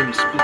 Kimmy Split.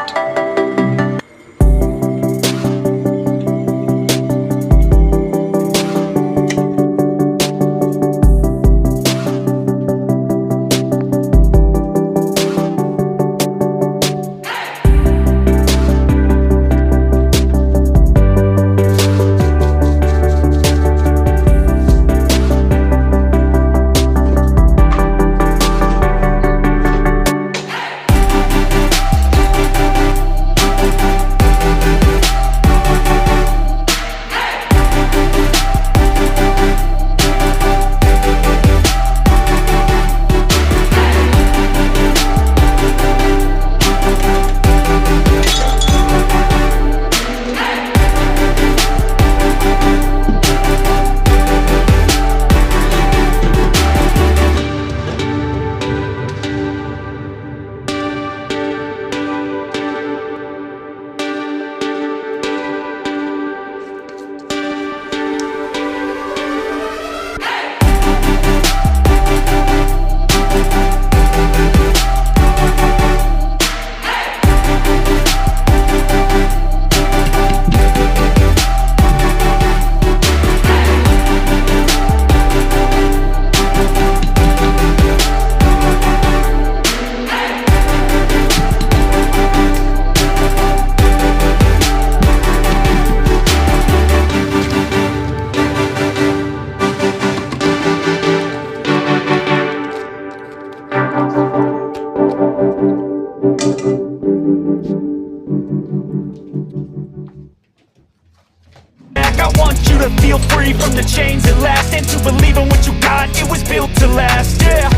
I want you to feel free from the chains at last, and to believe in what you got, it was built to last, yeah.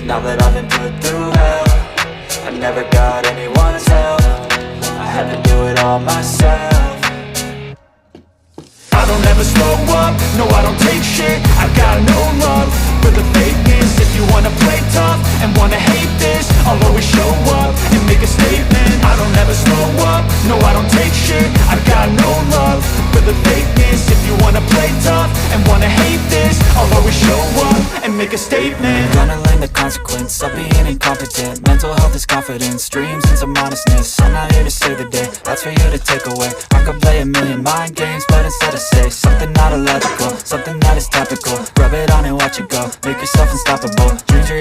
Now that I've been put through hell, I never got anyone's help, I had to do it all myself. I don't ever slow up, no I don't take shit, I got no love for the fakeness. If you wanna play tough and wanna hate this, I'll always show up and make a statement. I don't ever slow up, no I don't take shit, I got no love for the fakeness. If you wanna play tough and wanna hate this, I'll always show up and make a statement. Gonna learn the consequence of being incompetent. Mental health is confidence, dreams and some honestness. I'm not here to save the day, that's for you to take away. I could play a million mind games, but instead I say something not illogical, something that is topical. Rub it on and watch it go, make yourself unstoppable. Dreams are